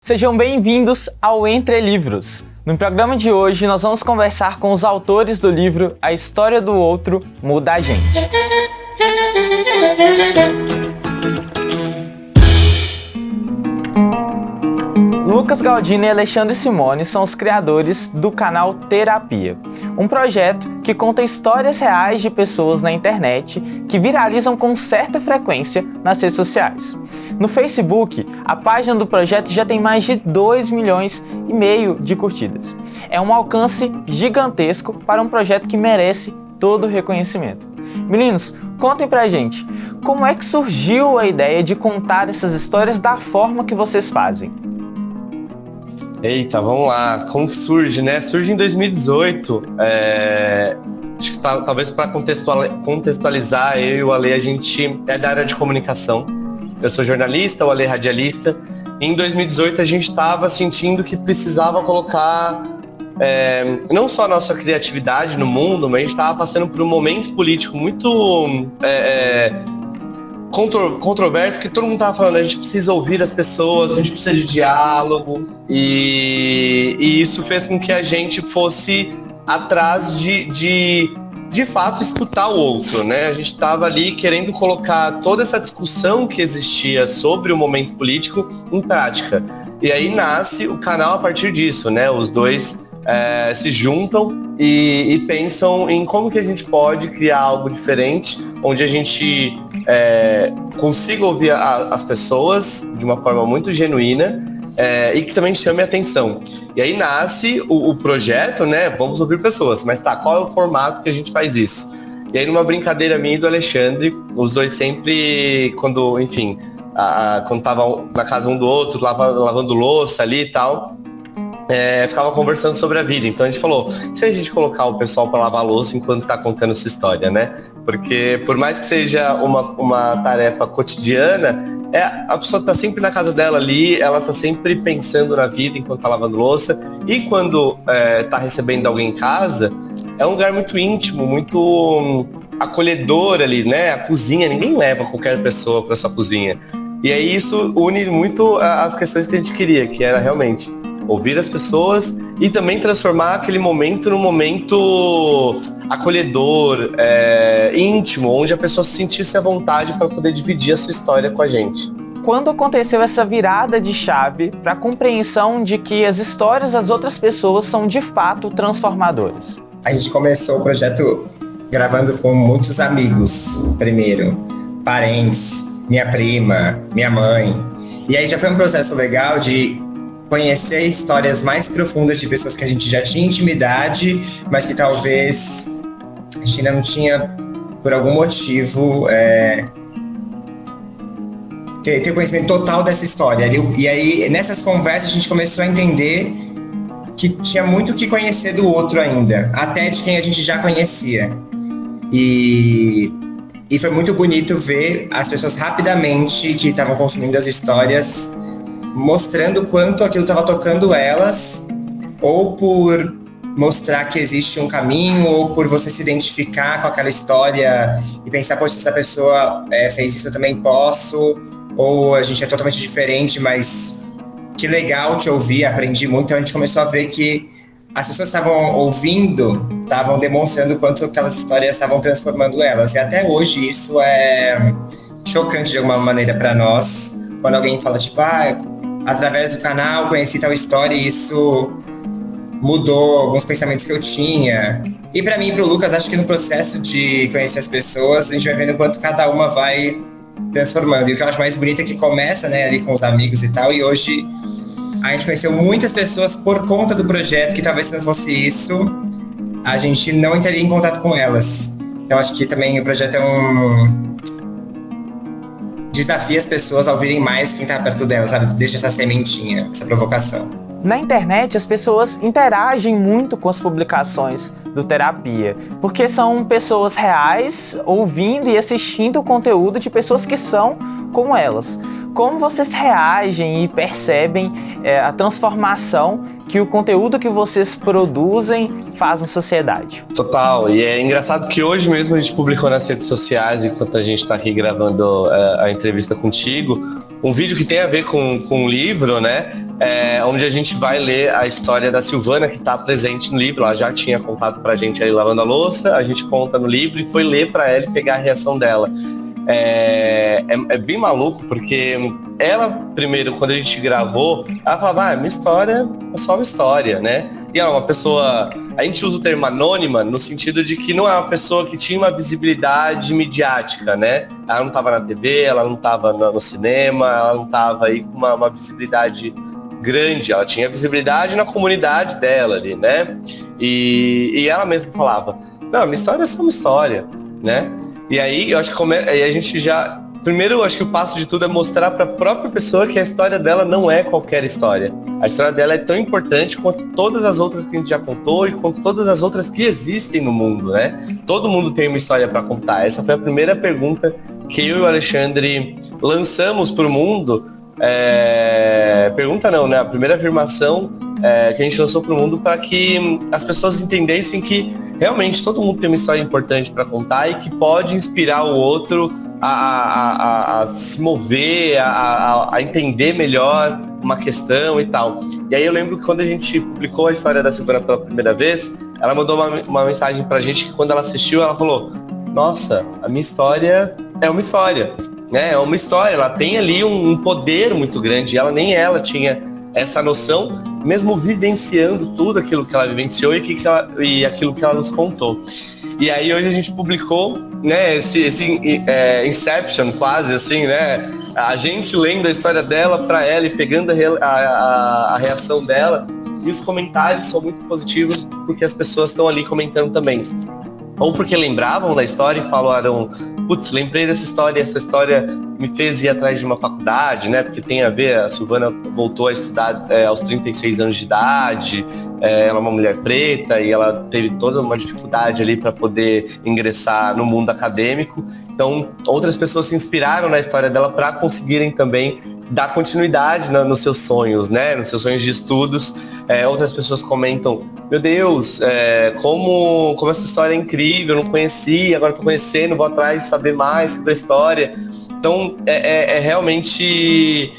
Sejam bem-vindos ao Entre Livros. No programa de hoje, nós vamos conversar com os autores do livro A História do Outro Muda a Gente. Lucas Galdino e Alexandre Simone são os criadores do canal Terapia, um projeto que conta histórias reais de pessoas na internet que viralizam com certa frequência nas redes sociais. No Facebook, a página do projeto já tem mais de 2,5 milhões de curtidas. É um alcance gigantesco para um projeto que merece todo o reconhecimento. Meninos, contem pra gente, como é que surgiu a ideia de contar essas histórias da forma que vocês fazem? Eita, vamos lá. Como que surge, né? Surge em 2018. Acho que talvez para contextualizar, eu e o Ale, a gente é da área de comunicação. Eu sou jornalista, o Ale é radialista. E em 2018 a gente estava sentindo que precisava colocar não só a nossa criatividade no mundo, mas a gente estava passando por um momento político muito controverso, que todo mundo tava falando, a gente precisa ouvir as pessoas, a gente precisa de diálogo, e isso fez com que a gente fosse atrás de fato escutar o outro, né? A gente estava ali querendo colocar toda essa discussão que existia sobre o momento político em prática. E aí nasce o canal a partir disso, né? Os dois se juntam e pensam em como que a gente pode criar algo diferente, onde a gente consiga ouvir as pessoas de uma forma muito genuína e que também chame a atenção. E aí nasce o projeto, né? Vamos ouvir pessoas, mas qual é o formato que a gente faz isso? E aí numa brincadeira minha e do Alexandre, os dois sempre, quando estavam na casa um do outro, lavando louça ali e tal, ficava conversando sobre a vida. Então a gente falou, se a gente colocar o pessoal para lavar louça enquanto tá contando essa história, né? Porque por mais que seja uma tarefa cotidiana, a pessoa tá sempre na casa dela ali, ela tá sempre pensando na vida enquanto tá lavando louça. E quando tá recebendo alguém em casa, é um lugar muito íntimo, muito acolhedor ali, né? A cozinha, ninguém leva qualquer pessoa para sua cozinha. E aí isso une muito as questões que a gente queria, que era realmente ouvir as pessoas e também transformar aquele momento num momento acolhedor, íntimo, onde a pessoa se sentisse à vontade para poder dividir a sua história com a gente. Quando aconteceu essa virada de chave para a compreensão de que as histórias das outras pessoas são de fato transformadoras? A gente começou o projeto gravando com muitos amigos, primeiro, parentes, minha prima, minha mãe. E aí já foi um processo legal de conhecer histórias mais profundas de pessoas que a gente já tinha intimidade, mas que talvez a gente ainda não tinha, por algum motivo, ter conhecimento total dessa história. E aí, nessas conversas, a gente começou a entender que tinha muito o que conhecer do outro ainda, até de quem a gente já conhecia. E foi muito bonito ver as pessoas rapidamente que estavam consumindo as histórias mostrando quanto aquilo estava tocando elas, ou por mostrar que existe um caminho, ou por você se identificar com aquela história e pensar, poxa, se essa pessoa fez isso, eu também posso, ou a gente é totalmente diferente, mas que legal te ouvir, aprendi muito. Então a gente começou a ver que as pessoas estavam ouvindo, estavam demonstrando quanto aquelas histórias estavam transformando elas, e até hoje isso é chocante de alguma maneira para nós, quando alguém fala tipo, através do canal conheci tal história e isso mudou alguns pensamentos que eu tinha. E pra mim e pro Lucas, acho que no processo de conhecer as pessoas, a gente vai vendo quanto cada uma vai transformando. E o que eu acho mais bonito é que começa, né, ali com os amigos e tal, e hoje a gente conheceu muitas pessoas por conta do projeto, que talvez se não fosse isso, a gente não entraria em contato com elas. Então acho que também o projeto desafia as pessoas a ouvirem mais quem tá perto delas, sabe? Deixa essa sementinha, essa provocação. Na internet, as pessoas interagem muito com as publicações do Terapia, porque são pessoas reais ouvindo e assistindo o conteúdo de pessoas que são como elas. Como vocês reagem e percebem a transformação que o conteúdo que vocês produzem faz na sociedade? Total, e é engraçado que hoje mesmo a gente publicou nas redes sociais, enquanto a gente está aqui gravando a entrevista contigo, um vídeo que tem a ver com o livro, né? onde a gente vai ler a história da Silvana, que está presente no livro. Ela já tinha contado pra gente aí lavando a louça, a gente conta no livro e foi ler pra ela e pegar a reação dela. É bem maluco, porque ela, primeiro, quando a gente gravou, ela falava, minha história é só uma história, né? E ela é uma pessoa, a gente usa o termo anônima no sentido de que não é uma pessoa que tinha uma visibilidade midiática, né? Ela não estava na TV, ela não estava no cinema, ela não estava aí com uma visibilidade grande, ela tinha visibilidade na comunidade dela ali, né? E ela mesma falava, não, minha história é só uma história, né? E aí, eu acho que aí a gente já... Primeiro, eu acho que o passo de tudo é mostrar para a própria pessoa que a história dela não é qualquer história. A história dela é tão importante quanto todas as outras que a gente já contou e quanto todas as outras que existem no mundo, né? Todo mundo tem uma história para contar. Essa foi a primeira pergunta que eu e o Alexandre lançamos para o mundo. Pergunta não, né? A primeira afirmação que a gente lançou para o mundo para que as pessoas entendessem que realmente todo mundo tem uma história importante para contar e que pode inspirar o outro a se mover, a entender melhor uma questão e tal. E aí eu lembro que quando a gente publicou a história da Silvana pela primeira vez, ela mandou uma mensagem pra gente que quando ela assistiu, ela falou, nossa, a minha história é uma história, né? É uma história, ela tem ali um poder muito grande, ela tinha essa noção, mesmo vivenciando tudo aquilo que ela vivenciou e aquilo que ela nos contou. E aí hoje a gente publicou, né, esse Inception quase, assim, né? A gente lendo a história dela para ela e pegando a reação dela. E os comentários são muito positivos porque as pessoas estão ali comentando também. Ou porque lembravam da história e falaram, putz, lembrei dessa história, essa história me fez ir atrás de uma faculdade, né? Porque tem a ver, a Silvana voltou a estudar aos 36 anos de idade, ela é uma mulher preta e ela teve toda uma dificuldade ali para poder ingressar no mundo acadêmico. Então, outras pessoas se inspiraram na história dela para conseguirem também dar continuidade nos seus sonhos, né? Nos seus sonhos de estudos. Outras pessoas comentam, meu Deus, como essa história é incrível, eu não conhecia, agora estou conhecendo, vou atrás de saber mais sobre a história. Então, realmente,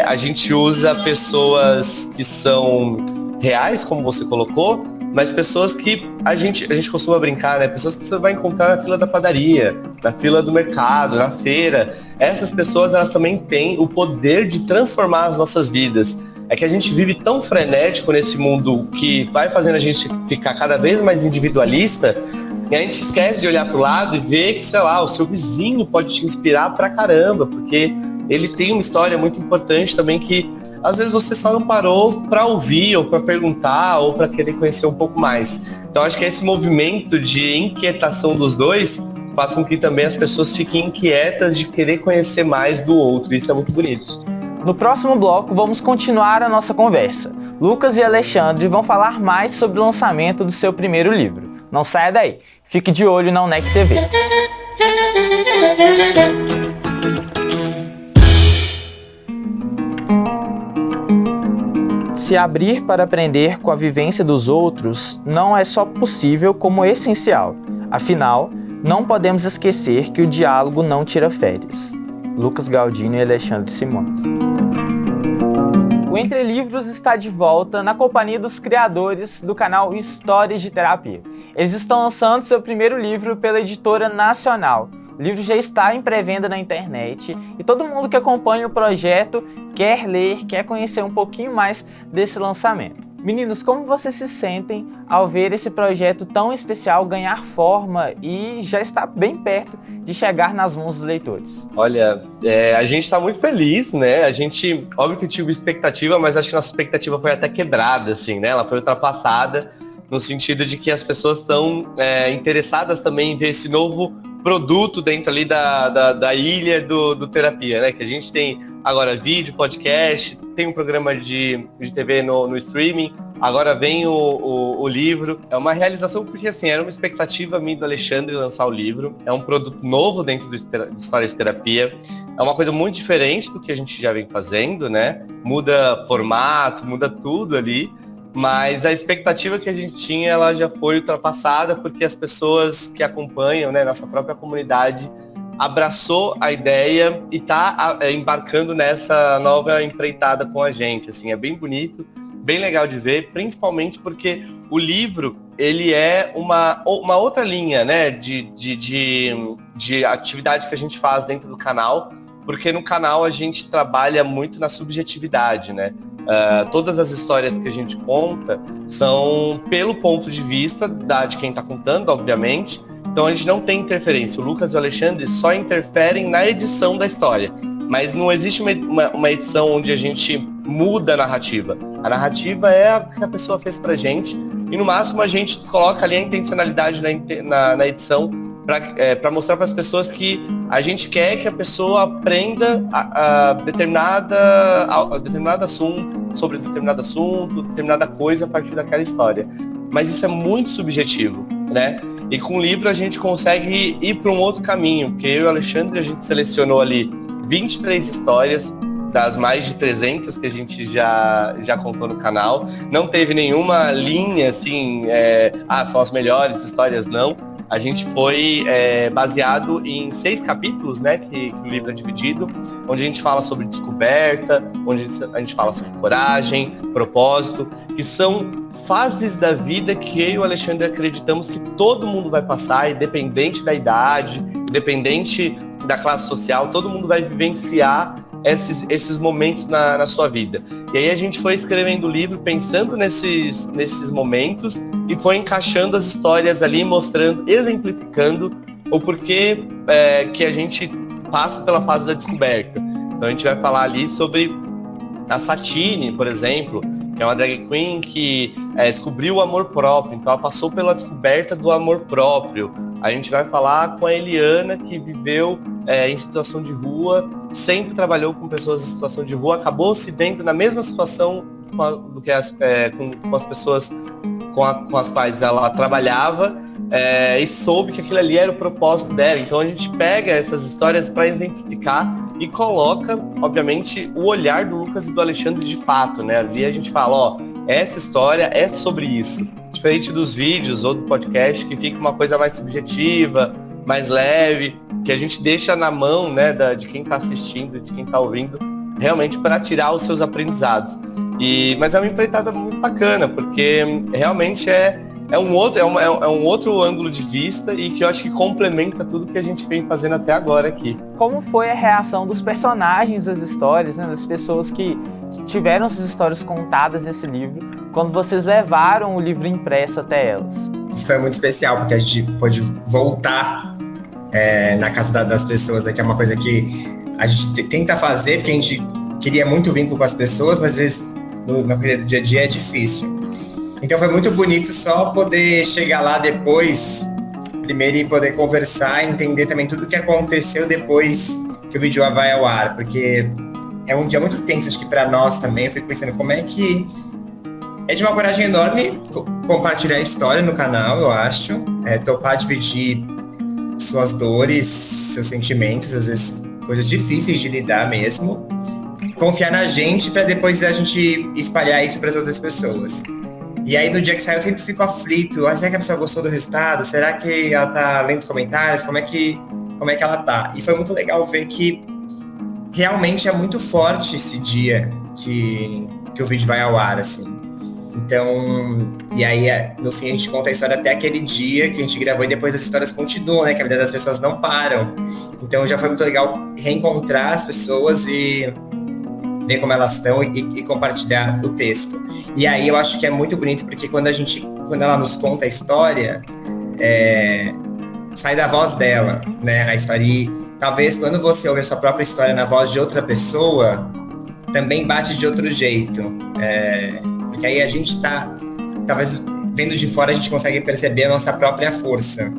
a gente usa pessoas que são reais, como você colocou, mas pessoas que a gente costuma brincar, né? Pessoas que você vai encontrar na fila da padaria, na fila do mercado, na feira. Essas pessoas, elas também têm o poder de transformar as nossas vidas. É que a gente vive tão frenético nesse mundo que vai fazendo a gente ficar cada vez mais individualista, e a gente esquece de olhar pro lado e ver que, sei lá, o seu vizinho pode te inspirar pra caramba, porque ele tem uma história muito importante também que às vezes você só não parou para ouvir, ou para perguntar, ou para querer conhecer um pouco mais. Então acho que esse movimento de inquietação dos dois faz com que também as pessoas fiquem inquietas de querer conhecer mais do outro. Isso é muito bonito. No próximo bloco, vamos continuar a nossa conversa. Lucas e Alexandre vão falar mais sobre o lançamento do seu primeiro livro. Não saia daí, fique de olho na UNEC TV. Se abrir para aprender com a vivência dos outros não é só possível, como essencial. Afinal, não podemos esquecer que o diálogo não tira férias. Lucas Galdino e Alexandre Simões. O Entre Livros está de volta na companhia dos criadores do canal Histórias de Terapia. Eles estão lançando seu primeiro livro pela editora nacional. O livro já está em pré-venda na internet e todo mundo que acompanha o projeto quer ler, quer conhecer um pouquinho mais desse lançamento. Meninos, como vocês se sentem ao ver esse projeto tão especial ganhar forma e já está bem perto de chegar nas mãos dos leitores? Olha, a gente está muito feliz, né? A gente, óbvio que tive expectativa, mas acho que nossa expectativa foi até quebrada, assim, né? Ela foi ultrapassada no sentido de que as pessoas estão interessadas também em ver esse novo produto dentro ali da ilha do Terapia, né? Que a gente tem agora vídeo, podcast, tem um programa de TV no streaming, agora vem o livro. É uma realização porque, assim, era uma expectativa minha do Alexandre lançar o livro. É um produto novo dentro do Histórias de Terapia. É uma coisa muito diferente do que a gente já vem fazendo, né? Muda formato, muda tudo ali. Mas a expectativa que a gente tinha, ela já foi ultrapassada porque as pessoas que acompanham, né, nossa própria comunidade, abraçou a ideia e tá embarcando nessa nova empreitada com a gente. Assim, é bem bonito, bem legal de ver, principalmente porque o livro, ele é uma outra linha, né, de atividade que a gente faz dentro do canal, porque no canal a gente trabalha muito na subjetividade, né? Todas as histórias que a gente conta são pelo ponto de vista de quem está contando, obviamente. Então a gente não tem interferência. O Lucas e o Alexandre só interferem na edição da história. Mas não existe uma edição onde a gente muda a narrativa. A narrativa é a que a pessoa fez pra gente. E no máximo a gente coloca ali a intencionalidade na edição para mostrar para as pessoas que a gente quer que a pessoa aprenda determinado assunto, sobre determinado assunto, determinada coisa a partir daquela história. Mas isso é muito subjetivo, né? E com o livro a gente consegue ir para um outro caminho, porque eu e o Alexandre, a gente selecionou ali 23 histórias, das mais de 300 que a gente já contou no canal. Não teve nenhuma linha assim, são as melhores histórias, não. A gente foi baseado em 6 capítulos, né, que o livro é dividido, onde a gente fala sobre descoberta, onde a gente fala sobre coragem, propósito, que são fases da vida que eu e o Alexandre acreditamos que todo mundo vai passar, independente da idade, independente da classe social, todo mundo vai vivenciar esses momentos na sua vida. E aí a gente foi escrevendo o livro pensando nesses momentos e foi encaixando as histórias ali, mostrando, exemplificando o porquê que a gente passa pela fase da descoberta. Então a gente vai falar ali sobre a Satine, por exemplo, que é uma drag queen que descobriu o amor próprio, então ela passou pela descoberta do amor próprio. A gente vai falar com a Eliana, que viveu em situação de rua, sempre trabalhou com pessoas em situação de rua, acabou se vendo na mesma situação com as pessoas com as quais ela trabalhava, e soube que aquilo ali era o propósito dela. Então a gente pega essas histórias para exemplificar e coloca, obviamente, o olhar do Lucas e do Alexandre de fato, né? Ali a gente fala, essa história é sobre isso. Diferente dos vídeos ou do podcast, que fica uma coisa mais subjetiva, mais leve, que a gente deixa na mão, né, de quem está assistindo, de quem está ouvindo, realmente para tirar os seus aprendizados. Mas é uma empreitada muito bacana, porque realmente é um outro ângulo de vista e que eu acho que complementa tudo que a gente vem fazendo até agora aqui. Como foi a reação dos personagens das histórias, né, das pessoas que tiveram essas histórias contadas nesse livro, quando vocês levaram o livro impresso até elas? Isso foi muito especial, porque a gente pôde voltar na casa das pessoas, né, que é uma coisa que a gente tenta fazer, porque a gente queria muito vínculo com as pessoas, mas às vezes no dia a dia é difícil. Então foi muito bonito só poder chegar lá depois, primeiro, e poder conversar, entender também tudo o que aconteceu depois que o vídeo vai ao ar, porque é um dia muito tenso, acho que para nós também. Eu fico pensando como é que é de uma coragem enorme compartilhar a história no canal, eu acho, topar dividir suas dores, seus sentimentos, às vezes coisas difíceis de lidar mesmo, confiar na gente para depois a gente espalhar isso para as outras pessoas. E aí no dia que sai eu sempre fico aflito, será que a pessoa gostou do resultado? Será que ela tá lendo os comentários? Como é que ela tá? E foi muito legal ver que realmente é muito forte esse dia que o vídeo vai ao ar, assim. Então, e aí no fim a gente conta a história até aquele dia que a gente gravou, e depois as histórias continuam, né? Que a vida das pessoas não param. Então já foi muito legal reencontrar as pessoas e ver como elas estão e compartilhar o texto. E aí eu acho que é muito bonito, porque quando ela nos conta a história, sai da voz dela, né? A história. E talvez quando você ouve a sua própria história na voz de outra pessoa, também bate de outro jeito. Porque aí a gente tá, talvez vendo de fora, a gente consegue perceber a nossa própria força.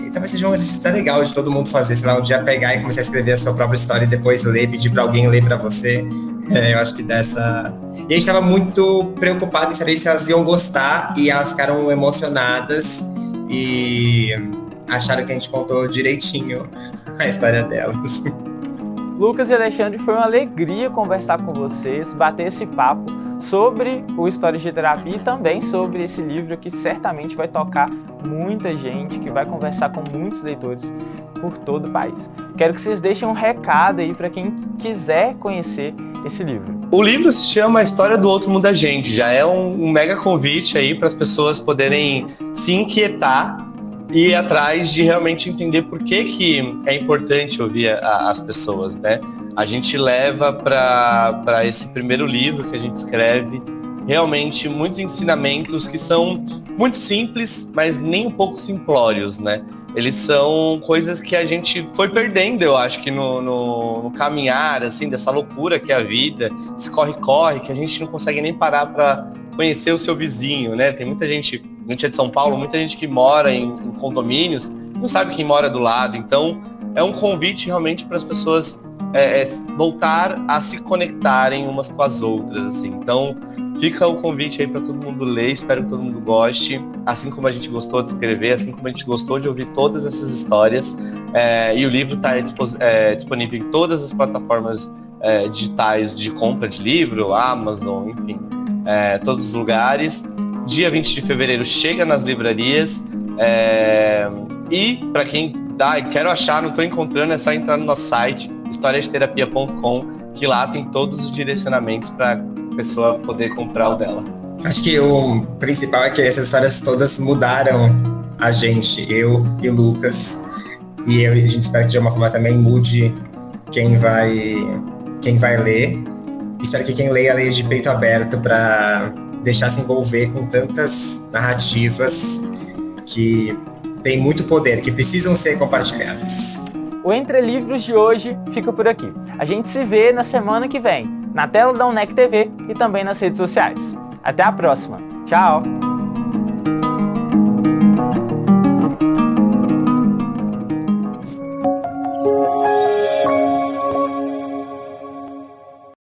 E talvez seja um exercício tão legal de todo mundo fazer, sei lá, um dia pegar e começar a escrever a sua própria história e depois ler, pedir pra alguém ler pra você. Eu acho que dessa... E a gente tava muito preocupado em saber se elas iam gostar, e elas ficaram emocionadas e acharam que a gente contou direitinho a história delas. Lucas e Alexandre, foi uma alegria conversar com vocês, bater esse papo sobre o Histórias de Terapia e também sobre esse livro que certamente vai tocar muita gente, que vai conversar com muitos leitores por todo o país. Quero que vocês deixem um recado aí para quem quiser conhecer esse livro. O livro se chama A História do Outro Mundo da Gente. Já é um mega convite aí para as pessoas poderem se inquietar e ir atrás de realmente entender por que é importante ouvir as pessoas, né? A gente leva para esse primeiro livro que a gente escreve realmente muitos ensinamentos que são muito simples, mas nem um pouco simplórios, né? Eles são coisas que a gente foi perdendo, eu acho, que no caminhar, assim, dessa loucura que é a vida, esse corre-corre, que a gente não consegue nem parar para conhecer o seu vizinho, né? Tem muita gente, a gente é de São Paulo, muita gente que mora em condomínios, não sabe quem mora do lado. Então, é um convite realmente para as pessoas voltar a se conectarem umas com as outras, assim. Então, fica o convite aí para todo mundo ler, espero que todo mundo goste, assim como a gente gostou de escrever, assim como a gente gostou de ouvir todas essas histórias. E o livro está disponível em todas as plataformas digitais de compra de livro, Amazon, enfim, todos os lugares. Dia 20 de fevereiro chega nas livrarias. E para quem quero achar, não estou encontrando, é só entrar no nosso site, historiasterapia.com, que lá tem todos os direcionamentos para a pessoa poder comprar o dela. Acho que o principal é que essas histórias todas mudaram a gente, eu e o Lucas. E a gente espera que de alguma forma também mude quem vai ler. Espero que quem leia de peito aberto para deixar se envolver com tantas narrativas que têm muito poder, que precisam ser compartilhadas. O Entre Livros de hoje fica por aqui. A gente se vê na semana que vem, na tela da UNEC TV e também nas redes sociais. Até a próxima. Tchau!